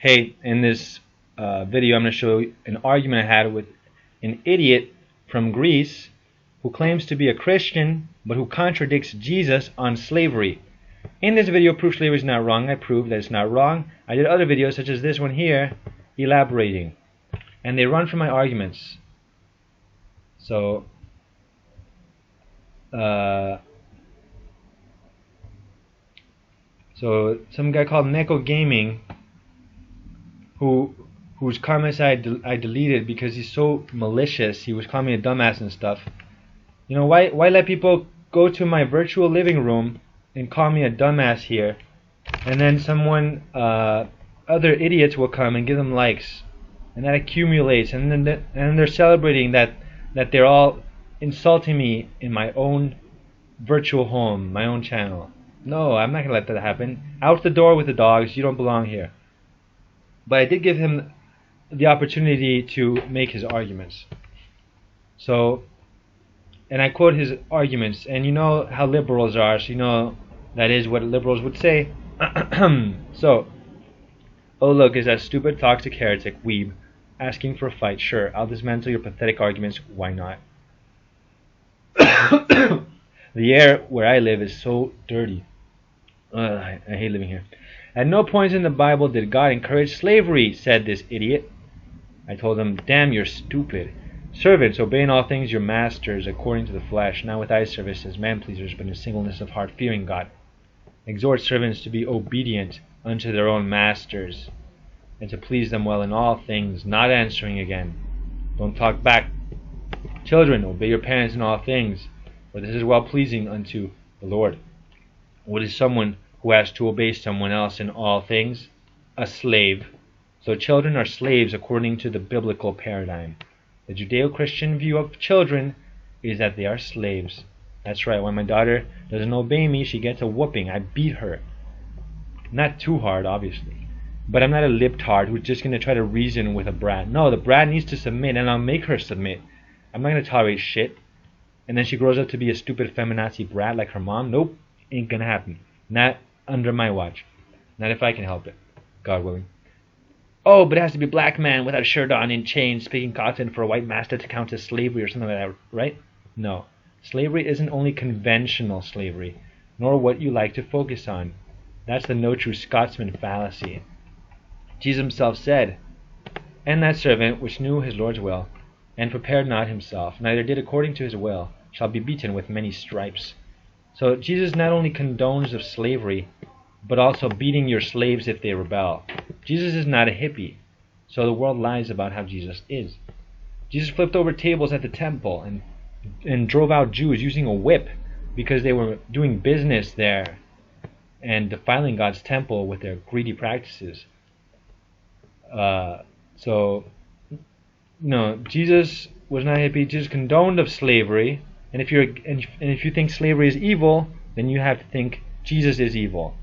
Hey, in this video I'm going to show you an argument I had with an idiot from Greece who claims to be a Christian but who contradicts Jesus on slavery. In this video, proof slavery is not wrong. I proved that it's not wrong. I did other videos such as this one here elaborating, and they run from my arguments. So some guy called Neko Gaming, whose comments I deleted because he's so malicious. He was calling me a dumbass and stuff. You know, why let people go to my virtual living room and call me a dumbass here, and then other idiots will come and give them likes, and that accumulates, and then they're celebrating that they're all insulting me in my own virtual home, my own channel. No, I'm not gonna let that happen. Out the door with the dogs. You don't belong here. But I did give him the opportunity to make his arguments. And I quote his arguments, and you know how liberals are, so you know that is what liberals would say. So, oh look, is that stupid toxic heretic weeb asking for a fight? Sure, I'll dismantle your pathetic arguments, why not? The air where I live is so dirty. I hate living here. At no point in the Bible did God encourage slavery, said this idiot. I told him, damn, you're stupid. Servants, obey in all things your masters according to the flesh, not with eye service as man-pleasers, but in singleness of heart, fearing God. Exhort servants to be obedient unto their own masters, and to please them well in all things, not answering again. Don't talk back. Children, obey your parents in all things, for this is well-pleasing unto the Lord. What is someone who has to obey someone else in all things? A slave. So children are slaves according to the biblical paradigm. The Judeo-Christian view of children is that they are slaves. That's right, when my daughter doesn't obey me, she gets a whooping. I beat her. Not too hard, obviously. But I'm not a libtard who's just going to try to reason with a brat. No, the brat needs to submit, and I'll make her submit. I'm not going to tolerate shit. And then she grows up to be a stupid feminazi brat like her mom. Nope, ain't going to happen. Not under my watch. Not if I can help it. God willing. Oh, but it has to be a black man without a shirt on, in chains, speaking cotton for a white master to count as slavery or something like that, right? No. Slavery isn't only conventional slavery, nor what you like to focus on. That's the no true Scotsman fallacy. Jesus himself said, and that servant which knew his Lord's will, and prepared not himself, neither did according to his will, shall be beaten with many stripes. So Jesus not only condones of slavery, but also beating your slaves if they rebel. Jesus is not a hippie, so the world lies about how Jesus is. Jesus flipped over tables at the temple and drove out Jews using a whip because they were doing business there and defiling God's temple with their greedy practices. No, Jesus was not a hippie. Jesus condoned of slavery, and if you think slavery is evil, then you have to think Jesus is evil.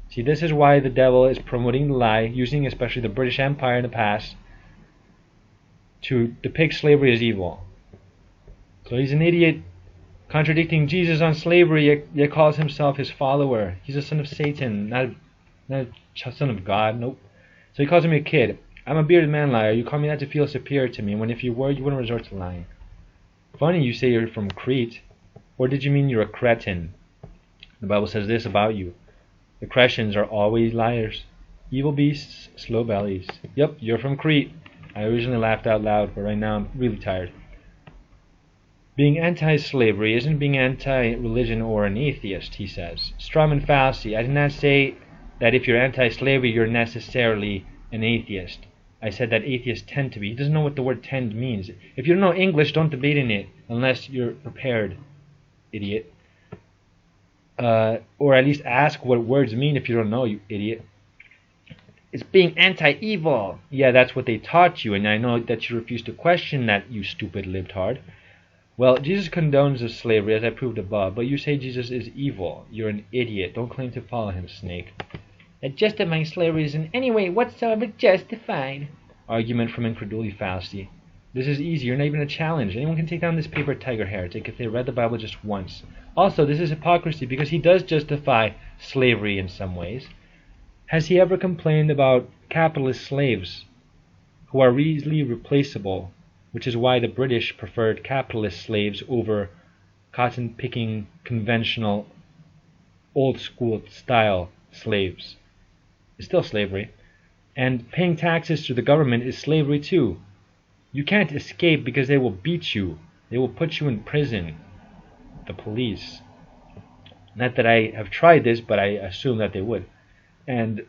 See, this is why the devil is promoting the lie, using especially the British Empire in the past to depict slavery as evil. So he's an idiot contradicting Jesus on slavery, yet calls himself his follower. He's a son of Satan, not a son of God. Nope. So he calls me a kid. I'm a bearded man liar. You call me that to feel superior to me, when if you were, you wouldn't resort to lying. Funny you say you're from Crete. Or did you mean you're a cretin? The Bible says this about you. The Cretans are always liars. Evil beasts, slow bellies. Yep, you're from Crete. I originally laughed out loud, but right now I'm really tired. Being anti-slavery isn't being anti-religion or an atheist, he says. Strawman fallacy. I did not say that if you're anti-slavery, you're necessarily an atheist. I said that atheists tend to be. He doesn't know what the word tend means. If you don't know English, don't debate in it, unless you're prepared, idiot. Or at least ask what words mean if you don't know, you idiot. It's being anti-evil. Yeah, that's what they taught you, and I know that you refuse to question that, you stupid libtard. Well, Jesus condones of slavery, as I proved above, but you say Jesus is evil. You're an idiot. Don't claim to follow him, snake. That justifying slavery is in any way whatsoever justified. Argument from incredulity fallacy. This is easy. You're not even a challenge. Anyone can take down this paper tiger heretic if they read the Bible just once. Also, this is hypocrisy because he does justify slavery in some ways. Has he ever complained about capitalist slaves who are easily replaceable, which is why the British preferred capitalist slaves over cotton-picking, conventional, old-school style slaves? It's still slavery. And paying taxes to the government is slavery too. You can't escape because they will beat you. They will put you in prison. The police. Not that I have tried this, but I assume that they would. And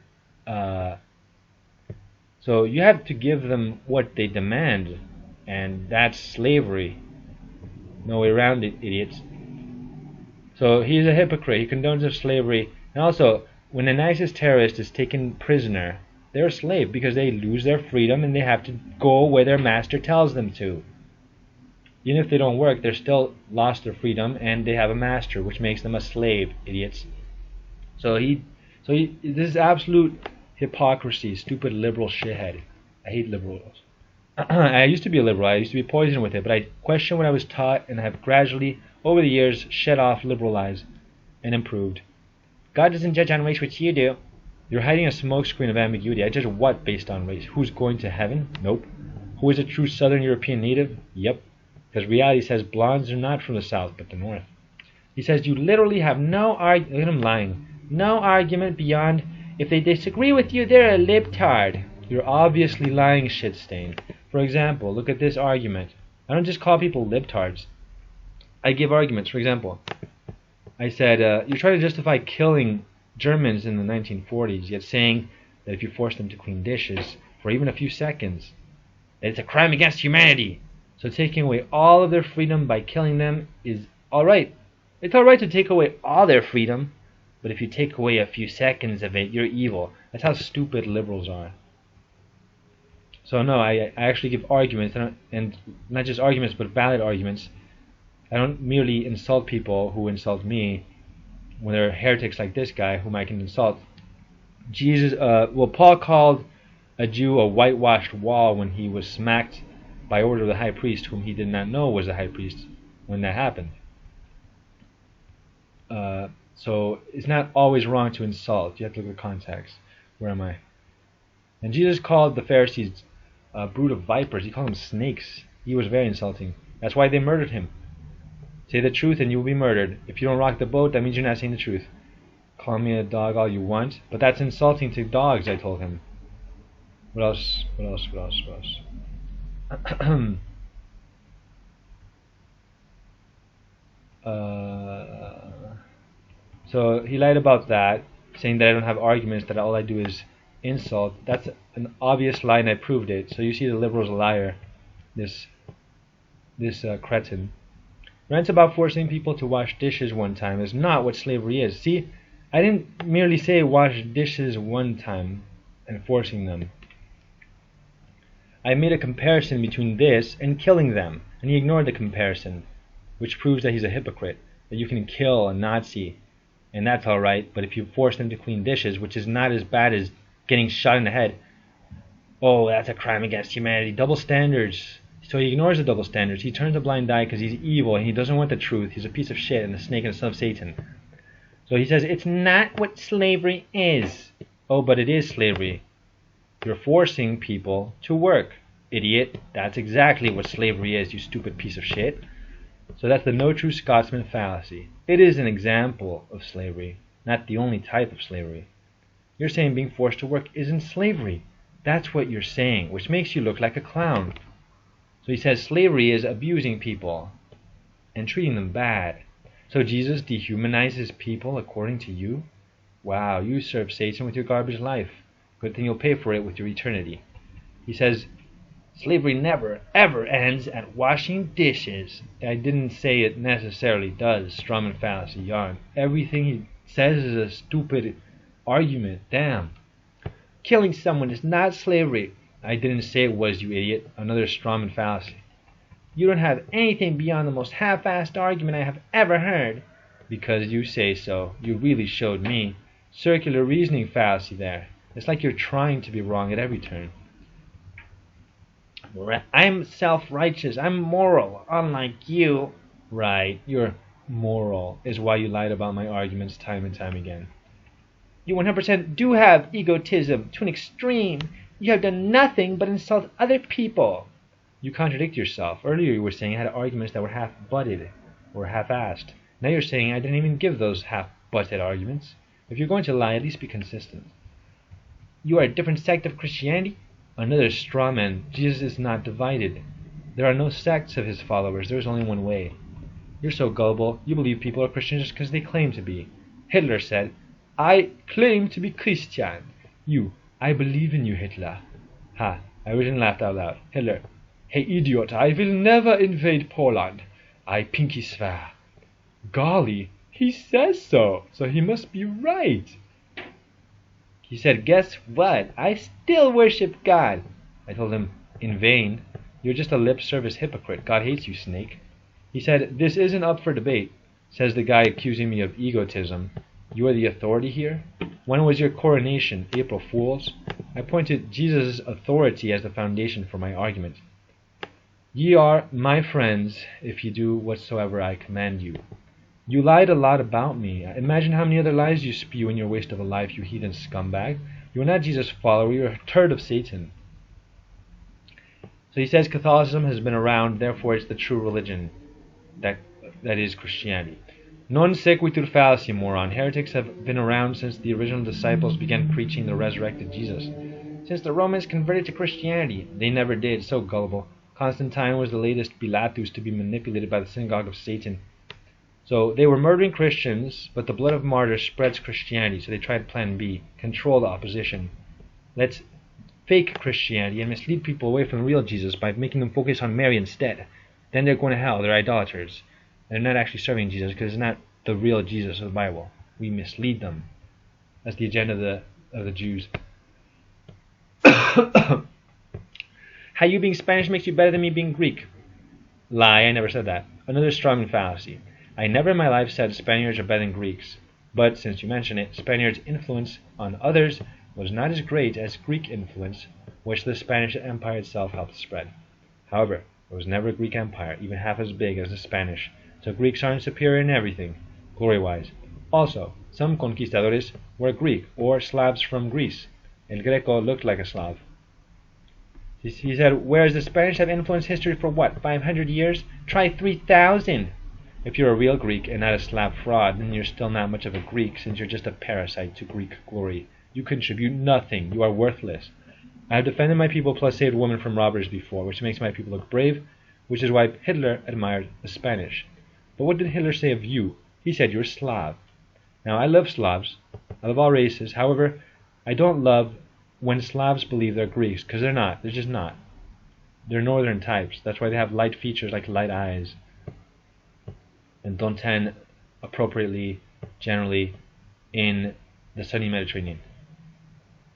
so you have to give them what they demand, and that's slavery. No way around it, idiots. So he's a hypocrite. He condones of slavery. And also, when an ISIS terrorist is taken prisoner, they're a slave because they lose their freedom and they have to go where their master tells them to. Even if they don't work, they're still lost their freedom and they have a master, which makes them a slave, idiots. So this is absolute hypocrisy, stupid liberal shithead. I hate liberals. I used to be a liberal. I used to be poisoned with it, but I question what I was taught and have gradually, over the years, shed off liberal lies and improved. God doesn't judge on race, which you do. You're hiding a smokescreen of ambiguity. I judge what based on race? Who's going to heaven? Nope. Who is a true Southern European native? Yep. Because reality says blondes are not from the South, but the North. He says you literally have no argument. Look at him lying. No argument beyond if they disagree with you, they're a libtard. You're obviously lying, shit stain. For example, look at this argument. I don't just call people libtards. I give arguments. For example, I said, you try to justify killing Germans in the 1940s, yet saying that if you force them to clean dishes for even a few seconds, that it's a crime against humanity. So taking away all of their freedom by killing them is alright. It's alright to take away all their freedom, but if you take away a few seconds of it, you're evil. That's how stupid liberals are. So no, I actually give arguments, and not just arguments, but valid arguments. I don't merely insult people who insult me when they're heretics like this guy, whom I can insult. Paul called a Jew a whitewashed wall when he was smacked by order of the high priest, whom he did not know was the high priest when that happened. So it's not always wrong to insult. You have to look at the context. Where am I? And Jesus called the Pharisees a brood of vipers. He called them snakes. He was very insulting. That's why they murdered him. Say the truth and you will be murdered. If you don't rock the boat, that means you're not saying the truth. Call me a dog all you want, but that's insulting to dogs, I told him. What else? So he lied about that, saying that I don't have arguments, that all I do is insult. That's an obvious lie, and I proved it. So you see the liberal's a liar, this cretin. Rants about forcing people to wash dishes one time is not what slavery is. See, I didn't merely say wash dishes one time and forcing them. I made a comparison between this and killing them, and he ignored the comparison, which proves that he's a hypocrite, that you can kill a Nazi, and that's alright, but if you force them to clean dishes, which is not as bad as getting shot in the head, oh, that's a crime against humanity. Double standards. So he ignores the double standards. He turns a blind eye because he's evil and he doesn't want the truth. He's a piece of shit and a snake and a son of Satan. So he says, it's not what slavery is. Oh, but it is slavery. You're forcing people to work, idiot. That's exactly what slavery is, you stupid piece of shit. So that's the no true Scotsman fallacy. It is an example of slavery, not the only type of slavery. You're saying being forced to work isn't slavery. That's what you're saying, which makes you look like a clown. So he says slavery is abusing people and treating them bad. So Jesus dehumanizes people according to you? Wow, you serve Satan with your garbage life. Good thing you'll pay for it with your eternity. He says slavery never, ever ends at washing dishes. I didn't say it necessarily does. Strawman fallacy, yarn. Everything he says is a stupid argument. Damn. Killing someone is not slavery. I didn't say it was, you idiot. Another Strawman fallacy. You don't have anything beyond the most half-assed argument I have ever heard. Because you say so. You really showed me. Circular reasoning fallacy there. It's like you're trying to be wrong at every turn. I'm self-righteous. I'm moral, unlike you. Right, you're moral is why you lied about my arguments time and time again. You 100% do have egotism to an extreme. You have done nothing but insult other people. You contradict yourself. Earlier you were saying I had arguments that were half-butted or half-assed. Now you're saying I didn't even give those half-butted arguments. If you're going to lie, at least be consistent. You are a different sect of Christianity? Another straw man. Jesus is not divided. There are no sects of his followers. There is only one way. You're so gullible. You believe people are Christians just because they claim to be. Hitler said, I claim to be Christian. You, I believe in you, Hitler. Ha, I originally laughed out loud. Hitler, hey idiot, I will never invade Poland. I pinky swear. Golly, he says so he must be right. He said, guess what? I still worship God. I told him, in vain. You're just a lip service hypocrite. God hates you, snake. He said, this isn't up for debate, says the guy accusing me of egotism. You are the authority here? When was your coronation, April Fools? I pointed Jesus' authority as the foundation for my argument. Ye are my friends if ye do whatsoever I command you. You lied a lot about me. Imagine how many other lies you spew in your waste of a life, you heathen scumbag. You are not Jesus' follower, you are a turd of Satan. So he says Catholicism has been around, therefore it's the true religion. That is Christianity. Non sequitur fallacy, moron. Heretics have been around since the original disciples began preaching the resurrected Jesus. Since the Romans converted to Christianity, they never did, so gullible. Constantine was the latest Pilatus to be manipulated by the synagogue of Satan. So they were murdering Christians, but the blood of martyrs spreads Christianity, so they tried plan B, control the opposition. Let's fake Christianity and mislead people away from the real Jesus by making them focus on Mary instead. Then they're going to hell, they're idolaters. They're not actually serving Jesus because it's not the real Jesus of the Bible. We mislead them. That's the agenda of the Jews. How you being Spanish makes you better than me being Greek. Lie, I never said that. Another strawman fallacy. I never in my life said Spaniards are better than Greeks. But since you mention it, Spaniards' influence on others was not as great as Greek influence, which the Spanish Empire itself helped spread. However, there was never a Greek Empire, even half as big as the Spanish, so Greeks aren't superior in everything, glory-wise. Also, some conquistadores were Greek, or Slavs from Greece. El Greco looked like a Slav. He said, whereas the Spanish have influenced history for what, 500 years? Try 3,000! If you're a real Greek and not a Slav fraud, then you're still not much of a Greek, since you're just a parasite to Greek glory. You contribute nothing. You are worthless. I have defended my people plus saved women from robbers before, which makes my people look brave, which is why Hitler admired the Spanish. But what did Hitler say of you? He said you're Slav. Now, I love Slavs. I love all races. However, I don't love when Slavs believe they're Greeks, because they're not. They're just not. They're northern types. That's why they have light features like light eyes and don't tan appropriately, generally, in the sunny Mediterranean,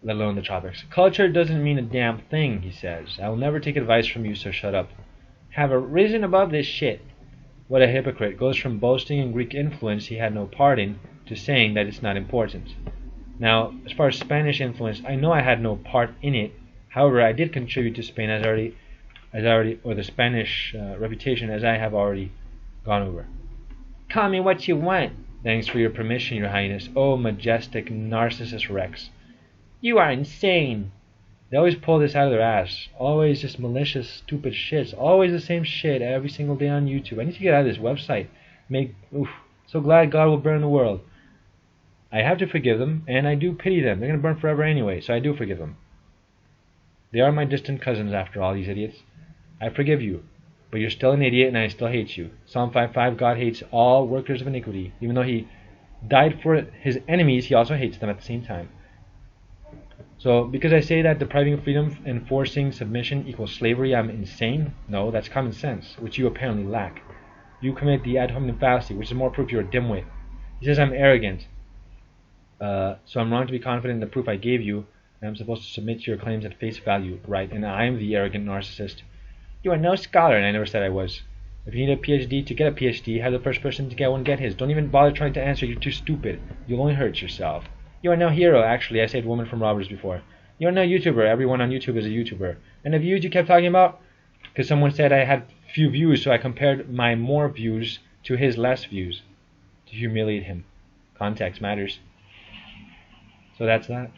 let alone the tropics. Culture doesn't mean a damn thing, he says. I will never take advice from you, so shut up. Have risen above this shit. What a hypocrite. Goes from boasting in Greek influence he had no part in to saying that it's not important. Now, as far as Spanish influence, I know I had no part in it. However, I did contribute to Spain or the Spanish reputation, as I have already gone over. Call me what you want. Thanks for your permission, Your Highness. Oh, majestic Narcissus Rex. You are insane. They always pull this out of their ass. Always just malicious, stupid shits. Always the same shit every single day on YouTube. I need to get out of this website. So glad God will burn the world. I have to forgive them, and I do pity them. They're going to burn forever anyway, so I do forgive them. They are my distant cousins, after all, these idiots. I forgive you, but you're still an idiot, and I still hate you. Psalm 5:5, God hates all workers of iniquity. Even though he died for his enemies, he also hates them at the same time. So, because I say that depriving freedom and forcing submission equals slavery, I'm insane? No, that's common sense, which you apparently lack. You commit the ad hominem fallacy, which is more proof you're a dimwit. He says I'm arrogant. So I'm wrong to be confident in the proof I gave you, and I'm supposed to submit to your claims at face value, right? And I am the arrogant narcissist. You are no scholar, and I never said I was. If you need a PhD to get a PhD, have the first person to get one get his. Don't even bother trying to answer, you're too stupid. You'll only hurt yourself. You are no hero, actually. I saved women from robbers before. You are no YouTuber. Everyone on YouTube is a YouTuber. And the views you kept talking about? Because someone said I had few views, so I compared my more views to his less views. To humiliate him. Context matters. So that's that.